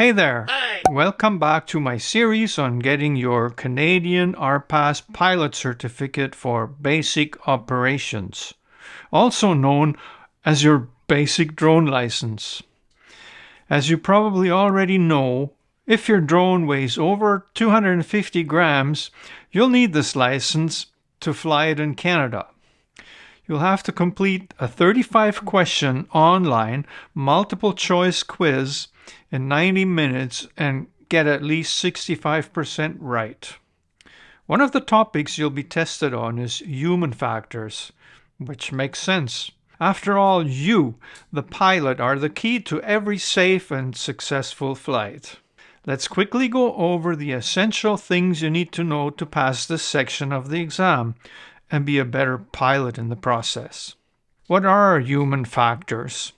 Hey there! Welcome back to my series on getting your Canadian RPAS pilot certificate for basic operations, also known as your basic drone license. As you probably already know, if your drone weighs over 250 grams, you'll need this license to fly it in Canada. You'll have to complete a 35-question online multiple-choice quiz in 90 minutes and get at least 65% right. One of the topics you'll be tested on is human factors, which makes sense. After all, you, the pilot, are the key to every safe and successful flight. Let's quickly go over the essential things you need to know to pass this section of the exam and be a better pilot in the process. What are human factors?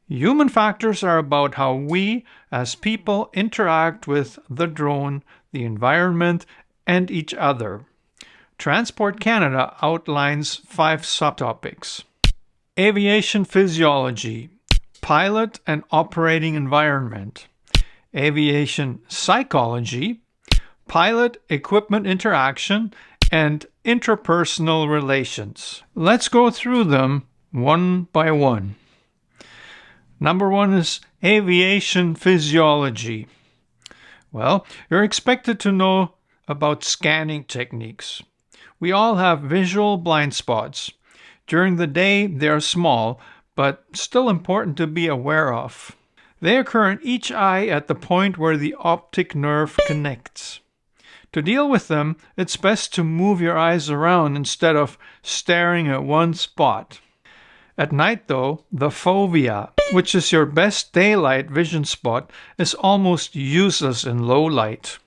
Human factors are about how we, as people, interact with the drone, the environment, and each other. Transport Canada outlines 5 subtopics. Aviation physiology, pilot and operating environment. Aviation psychology, pilot equipment interaction, and interpersonal relations. Let's go through them one by one. Number 1 is aviation physiology. Well, you're expected to know about scanning techniques. We all have visual blind spots. During the day, they are small, but still important to be aware of. They occur in each eye at the point where the optic nerve connects. To deal with them, it's best to move your eyes around instead of staring at one spot. At night, though, the fovea, which is your best daylight vision spot, is almost useless in low light.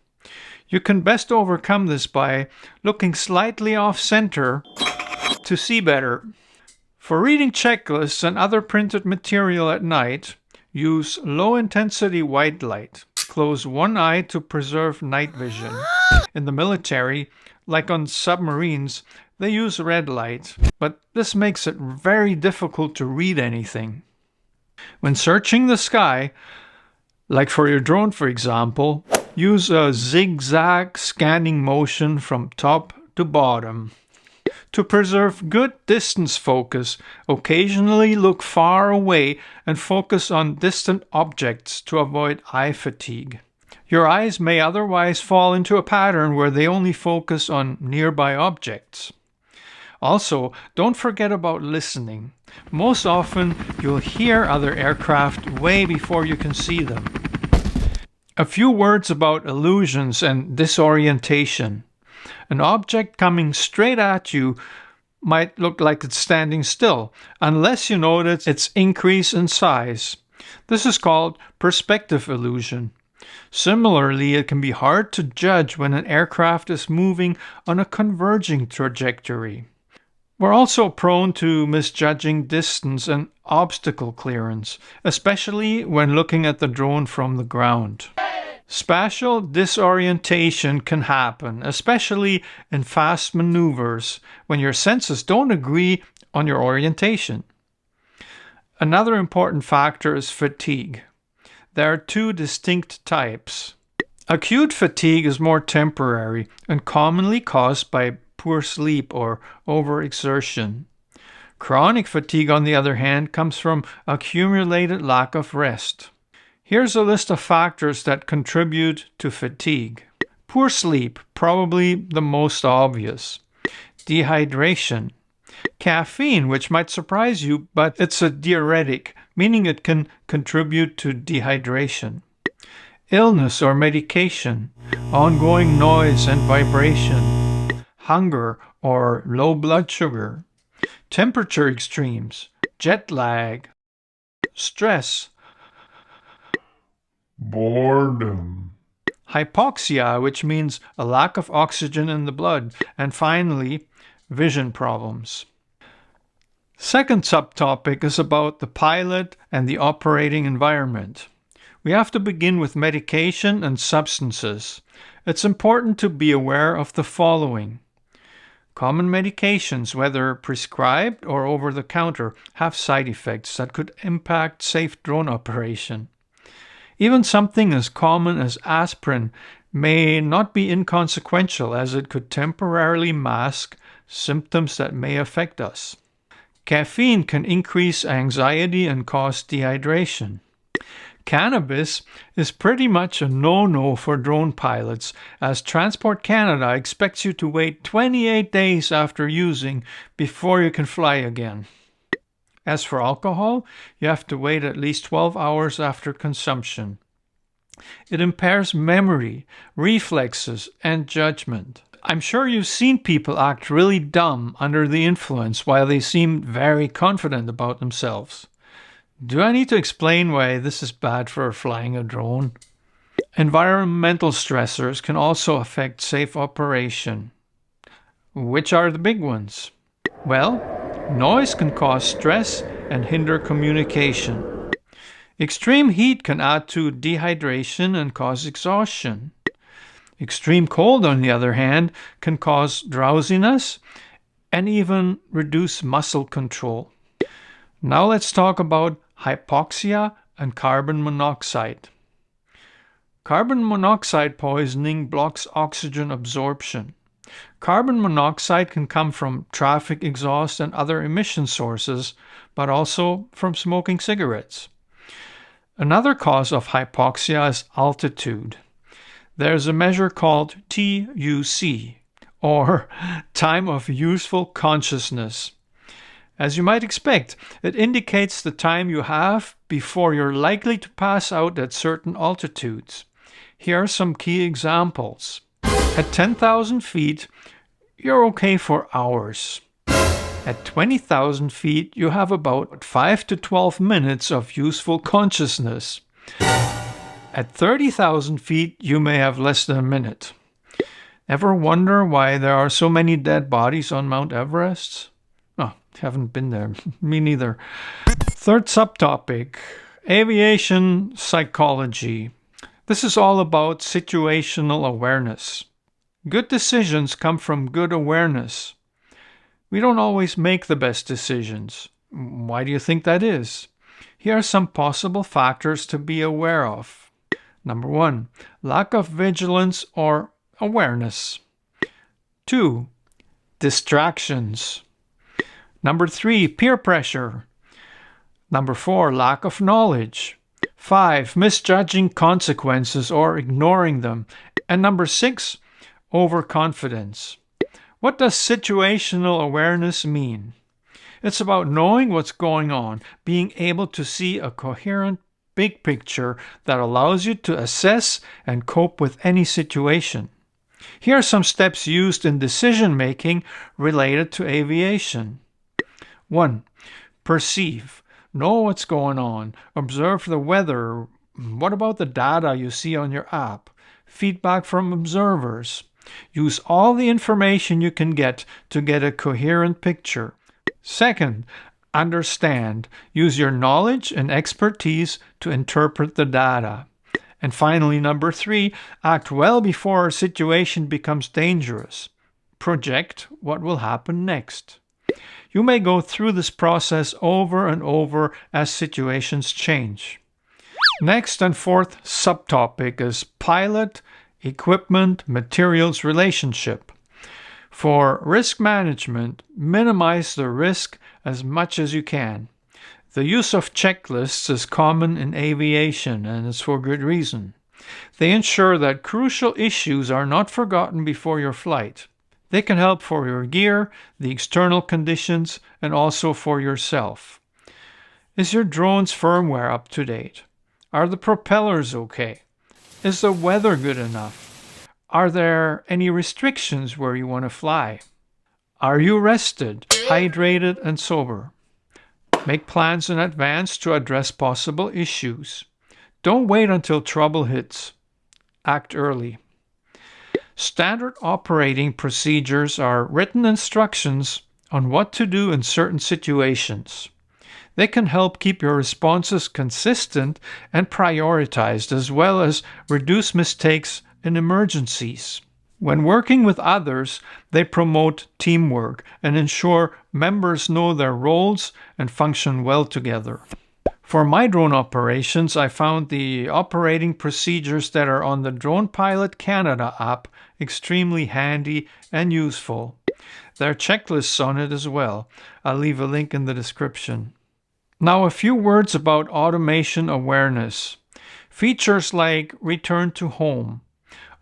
You can best overcome this by looking slightly off-center to see better. For reading checklists and other printed material at night, use low-intensity white light. Close one eye to preserve night vision. In the military, like on submarines, they use red light, but this makes it very difficult to read anything. When searching the sky, like for your drone for example, use a zigzag scanning motion from top to bottom. To preserve good distance focus, occasionally look far away and focus on distant objects to avoid eye fatigue. Your eyes may otherwise fall into a pattern where they only focus on nearby objects. Also, don't forget about listening. Most often, you'll hear other aircraft way before you can see them. A few words about illusions and disorientation. An object coming straight at you might look like it's standing still, unless you notice its increase in size. This is called perspective illusion. Similarly, it can be hard to judge when an aircraft is moving on a converging trajectory. We're also prone to misjudging distance and obstacle clearance, especially when looking at the drone from the ground. Spatial disorientation can happen, especially in fast maneuvers, when your senses don't agree on your orientation. Another important factor is fatigue. There are 2 distinct types. Acute fatigue is more temporary and commonly caused by poor sleep or overexertion. Chronic fatigue, on the other hand, comes from accumulated lack of rest. Here's a list of factors that contribute to fatigue. Poor sleep, probably the most obvious. Dehydration. Caffeine, which might surprise you, but it's a diuretic, meaning it can contribute to dehydration. Illness or medication. Ongoing noise and vibration. Hunger or low blood sugar. Temperature extremes. Jet lag. Stress. Boredom. Hypoxia, which means a lack of oxygen in the blood. And finally, vision problems. Second subtopic is about the pilot and the operating environment. We have to begin with medication and substances. It's important to be aware of the following. Common medications, whether prescribed or over-the-counter, have side effects that could impact safe drone operation. Even something as common as aspirin may not be inconsequential, as it could temporarily mask symptoms that may affect us. Caffeine can increase anxiety and cause dehydration. Cannabis is pretty much a no-no for drone pilots, as Transport Canada expects you to wait 28 days after using before you can fly again. As for alcohol, you have to wait at least 12 hours after consumption. It impairs memory, reflexes, and judgment. I'm sure you've seen people act really dumb under the influence while they seem very confident about themselves. Do I need to explain why this is bad for flying a drone? Environmental stressors can also affect safe operation. Which are the big ones? Well, noise can cause stress and hinder communication. Extreme heat can add to dehydration and cause exhaustion. Extreme cold, on the other hand, can cause drowsiness and even reduce muscle control. Now let's talk about hypoxia and carbon monoxide. Carbon monoxide poisoning blocks oxygen absorption. Carbon monoxide can come from traffic exhaust and other emission sources, but also from smoking cigarettes. Another cause of hypoxia is altitude. There's a measure called TUC, or time of useful consciousness. As you might expect, it indicates the time you have before you're likely to pass out at certain altitudes. Here are some key examples. At 10,000 feet, you're okay for hours. At 20,000 feet, you have about 5 to 12 minutes of useful consciousness. At 30,000 feet, you may have less than a minute. Ever wonder why there are so many dead bodies on Mount Everest? Oh, haven't been there. Me neither. Third subtopic, aviation psychology. This is all about situational awareness. Good decisions come from good awareness. We don't always make the best decisions. Why do you think that is? Here are some possible factors to be aware of. Number 1, lack of vigilance or awareness. 2, distractions. Number 3, peer pressure. Number 4, lack of knowledge. 5, misjudging consequences or ignoring them. And number 6, overconfidence. What does situational awareness mean? It's about knowing what's going on, being able to see a coherent big picture that allows you to assess and cope with any situation. Here are some steps used in decision making related to aviation. 1. Perceive. Know what's going on. Observe the weather. What about the data you see on your app? Feedback from observers. Use all the information you can get to get a coherent picture. 2nd, understand. Use your knowledge and expertise to interpret the data. And finally, number 3, act well before a situation becomes dangerous. Project what will happen next. You may go through this process over and over as situations change. Next and 4th subtopic is pilot, equipment, materials relationship. For risk management, minimize the risk as much as you can. The use of checklists is common in aviation, and it's for good reason. They ensure that crucial issues are not forgotten before your flight. They can help for your gear, the external conditions, and also for yourself. Is your drone's firmware up to date? Are the propellers okay? Is the weather good enough? Are there any restrictions where you want to fly? Are you rested, hydrated, and sober? Make plans in advance to address possible issues. Don't wait until trouble hits. Act early. Standard operating procedures are written instructions on what to do in certain situations. They can help keep your responses consistent and prioritized, as well as reduce mistakes in emergencies. When working with others, they promote teamwork and ensure members know their roles and function well together. For my drone operations, I found the operating procedures that are on the Drone Pilot Canada app extremely handy and useful. There are checklists on it as well. I'll leave a link in the description. Now, a few words about automation awareness. Features like return to home,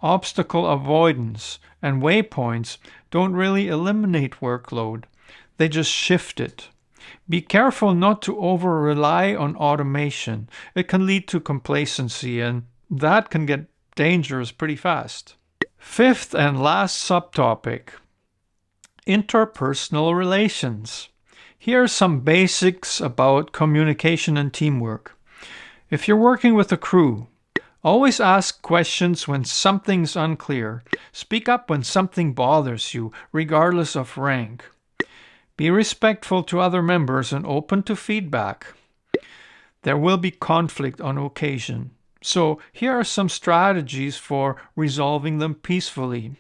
obstacle avoidance, and waypoints don't really eliminate workload. They just shift it. Be careful not to over-rely on automation. It can lead to complacency, and that can get dangerous pretty fast. Fifth and last subtopic, interpersonal relations. Here are some basics about communication and teamwork. If you're working with a crew, always ask questions when something's unclear. Speak up when something bothers you, regardless of rank. Be respectful to other members and open to feedback. There will be conflict on occasion, so here are some strategies for resolving them peacefully.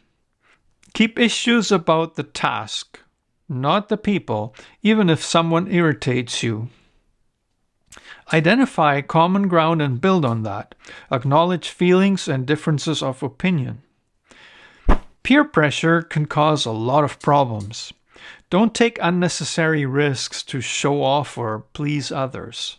Keep issues about the task, not the people, even if someone irritates you. Identify common ground and build on that. Acknowledge feelings and differences of opinion. Peer pressure can cause a lot of problems. Don't take unnecessary risks to show off or please others.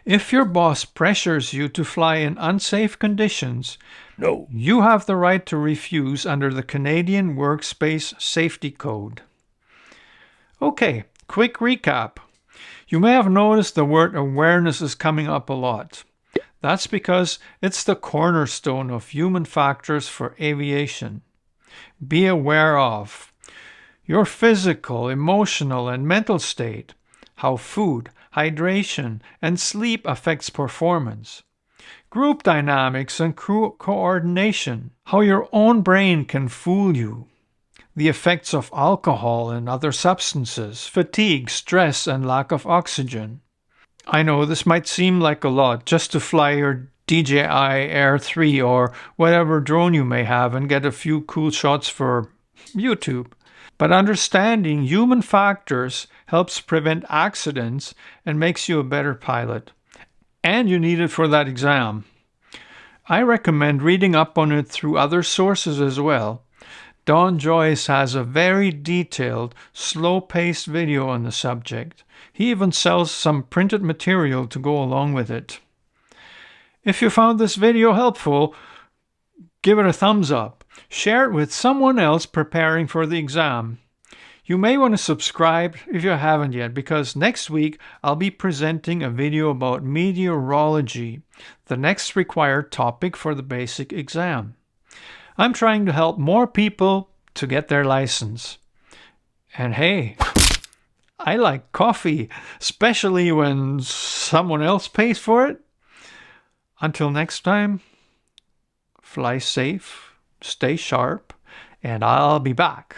If your boss pressures you to fly in unsafe conditions, you have the right to refuse under the Canadian Workspace Safety Code. Okay, quick recap. You may have noticed the word awareness is coming up a lot. That's because it's the cornerstone of human factors for aviation. Be aware of your physical, emotional, and mental state, how food, hydration, and sleep affects performance, group dynamics and crew coordination, how your own brain can fool you, the effects of alcohol and other substances, fatigue, stress, and lack of oxygen. I know this might seem like a lot just to fly your DJI Air 3 or whatever drone you may have and get a few cool shots for YouTube. But understanding human factors helps prevent accidents and makes you a better pilot. And you need it for that exam. I recommend reading up on it through other sources as well. Don Joyce has a very detailed, slow-paced video on the subject. He even sells some printed material to go along with it. If you found this video helpful, give it a thumbs up. Share it with someone else preparing for the exam. You may want to subscribe if you haven't yet, because next week I'll be presenting a video about meteorology, the next required topic for the basic exam. I'm trying to help more people to get their license. And hey, I like coffee, especially when someone else pays for it. Until next time, fly safe, stay sharp, and I'll be back.